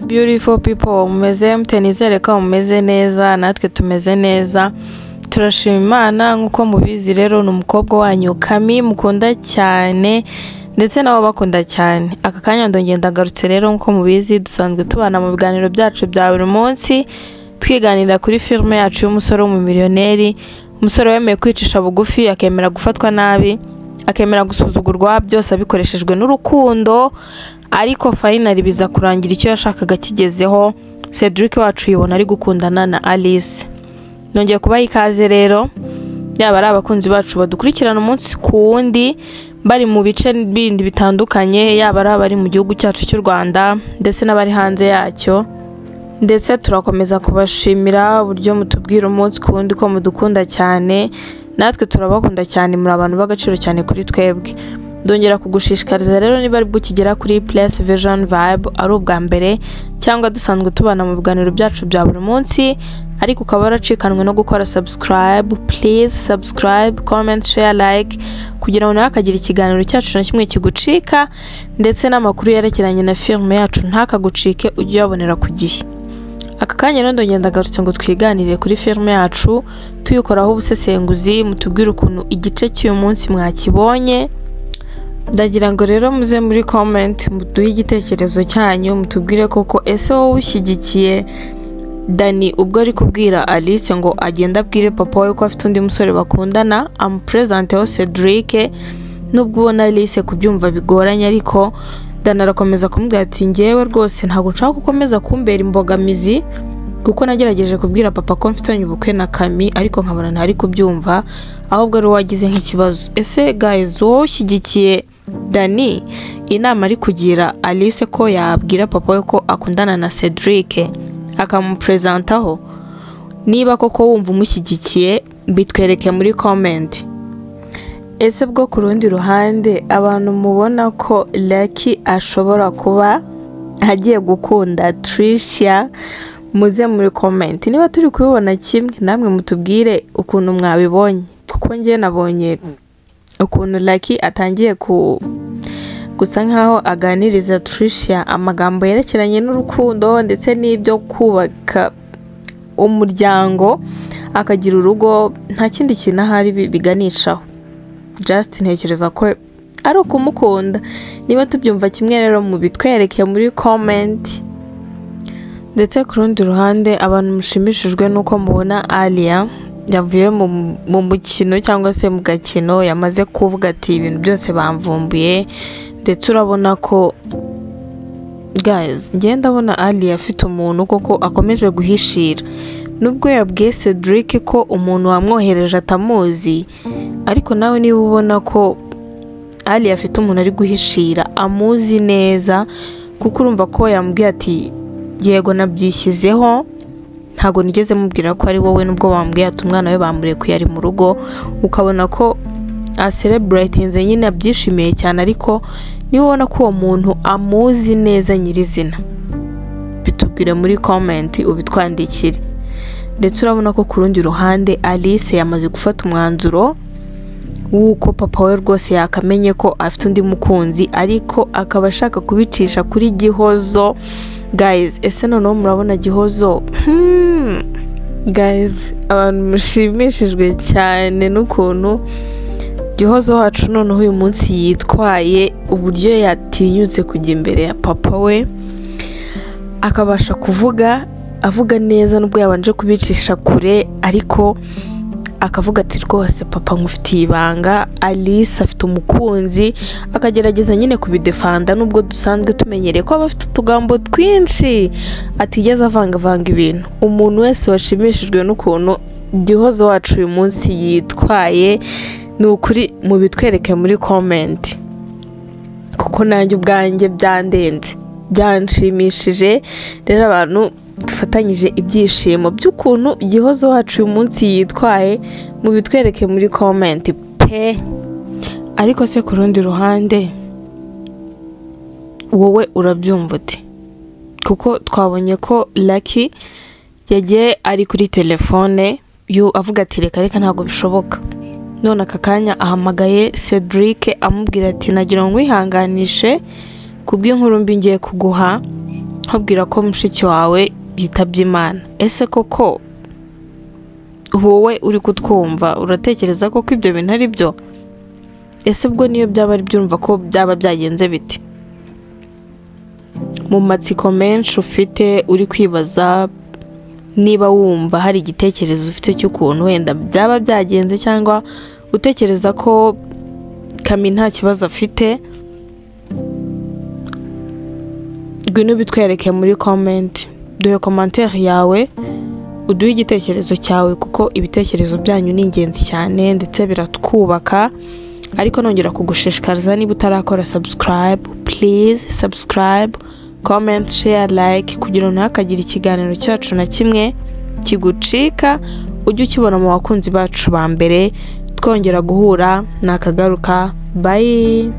Beautiful people, mumeze mute? Nizere ko mumeze neza, natwe tumeze neza. Turashima Imana. Nkuko mubizi rero ni umukobwa wanyu Kami mukunda cyane ndetse nabo bakunda cyane. Aka kanya ndongeye ndagarutse rero nkuko mubizi dusanzwe tubana mu biganiro byacu bya buri munsi twiganira kuri filme yacu y'umusore w'umumiliyoneri, umusore wemeye kwicisha bugufi, akemera gufatwa nabi, akemera gusuzugurwa, byose abikoreshejwe n'urukundo, ariko finally biza kurangira icyo yashakaga kigezeho. Cedric wacu yibona ari gukundana na Alice. Nongeye kubaha ikaze rero, yaba ari abakunzi bacu badukurikirana umunsi ku wundi bari mu bice bindi bitandukanye, yaba ari abari mu gihugu cyacu cy'u Rwanda ndetse n'abari hanze yacyo. Ndetse turakomeza kubashimira uburyo mutubwira umunsi ku wundi ko mudukunda cyane, natwe turabakunda cyane, muri abantu b'agaciro cyane kuri twebwe. Ndongera kugushishikariza rero niba ari bukigera kuri Place Vision Vibe ari ubwa mbere cyangwa dusanzwe tubana mu biganiro byacu bya buri munsi, ariko ukaba waracikanwe no gukora subscribe, please subscribe, comment, share, like kugira ngo nawe akagira ikiganiro cyacu na kimwe kigucika, ndetse n'amakuru yerekeranye na filme yacu ntakagucike, ujye uyabonera ku gihe. Aka kanya rero ndongera ndagarutse ngo twiganire kuri filme yacu tuyikoraho ubusesenguzi, mutubwire ukuntu igice cy'uyu munsi mwakibonye. Ndagira ngo rero muze muri comment muduhe igitekerezo cyanyu, mutubwire koko ese wowe ushyigikiye Dani ubwo ari kubwira Alice ngo agenda abwire papa we ko afite undi musore bakundana, amupresenteho Cedric. Nubwo ubona Alice kubyumva bigoranye, ariko Dani arakomeza kumubwira ati ngewe rwose ntabwo nshaka gukomeza kumbera imbogamizi, kuko nagerageje kubwira papa ko mfitanye ubukwe na Kami, ariko nkabona ntari kubyumva, ahubwo ari wagize nk'ikibazo. Ese guys, wowe ushyigikiye Dani inama ari kugira Alice ko yabwira papa we ko akundana na Cedric akamupresentaho? Niba koko wumva umushyigikiye bitwereke muri comment. Ese bwo ku rundi ruhande abantu mubona ko Lucky ashobora kuba agiye gukunda Tricia, muze muri comment. Niba turi kubibona kimwe, namwe mutubwire ukuntu mwabibonye, kuko ngiye nabonye ukuntu Lucky atangiye gusa nkaho aganiriza Tricia amagambo yerekeranye n'urukundo ndetse n'ibyo kubaka umuryango, akagira urugo, nta kindi kintu ahari biganishaho. Just ntekereza ko ari ukumukunda. Niba tubyumva kimwe rero mubitwereke muri comment. Ndetse ku rundi ruhande abantu mushimishijwe nuko mubona Alia yavuye mu mukino cyangwa se mu gakino, yamaze kuvuga ati ibintu byose bamvumbuye. Ndetse urabona ko guys, ngenda ndabona Alia afite umuntu koko akomeje guhishira. Nubwo yabwiye Cedric ko umuntu wamwohereje atamuzi, ariko nawe niba ubona ko Alia afite umuntu ari guhishira amuzi neza, kuko urumva ko yambwiye ati yego nabyishyizeho, ntago nigeze mubwira ko ari wowe, nubwo bambwiye ati umwana we bamurekuye ari mu rugo, ukabona ko celebratinze nyine abyishimiye cyane. Ariko niba ubona ko uwo muntu amuzi neza nyirizina, bitubwire muri comment ubitwandikire. Ndetse urabona ko ku rundi ruhande Alice yamaze gufata umwanzuro wuko papa we rwose yakamenye ko afite undi mukunzi, ariko akaba ashaka kubicisha kuri Gihozo. Guys, ese noneho murabona Gihozo? Guys, abantu mushimishijwe cyane n'ukuntu Gihozo wacu noneho uyu munsi yitwaye, uburyo yatinyutse kujya imbere ya papa we akabasha avuga neza, nubwo yabanje kubicisha kure, ariko akavuga ati rwose papa nkufitiye ibanga, Alice afite umukunzi, akagerageza nyine kubidefanda, nubwo dusanzwe tumenyereye ko abafite utugambo twinshi atigeze avanga ibintu. Umuntu wese washimishijwe n'ukuntu Gihozo wacu uyu munsi yitwaye, ni ukuri mubitwereke muri comment, kuko nanjye ubwanjye byandenze, byanshimishije. Rero abantu dufatanyije ibyishimo by'ukuntu Gihozo wacu uyu munsi yitwaye, mubitwereke muri comment pe. Ariko se ku rundi ruhande wowe urabyumva ute? Kuko twabonye ko Lucky yagiye ari kuri telefone avuga ati reka ntabwo bishoboka. None aka kanya ahamagaye Cedric amubwira ati nagira ngo wihanganishe kubw'inkuru mbi ngiye kuguha, nkubwira ko mushiki wawe yitabye Imana. Ese koko wowe uri kutwumva uratekereza ko ibyo bintu ari byo? Ese ubwo niyo byaba ari byo urumva ko byaba byagenze bite? Mu matsiko menshi ufite uri kwibaza niba wumva hari igitekerezo ufite cy'ukuntu wenda byaba byagenze, cyangwa utekereza ko Kami nta kibazo afite, ngwino bitwereke muri comment. Duhe commentaire yawe, uduhe igitekerezo cyawe, kuko ibitekerezo byanyu ni ingenzi cyane ndetse biratwubaka. Ariko nongera kugushishikariza, niba utarakora subscribe, please subscribe, comment, share, like, kugira ngo ntihakagire ikiganiro cyacu na kimwe kigucika, ujye ukibona mu bakunzi bacu ba mbere. Twongera guhura nakagaruka. Bye.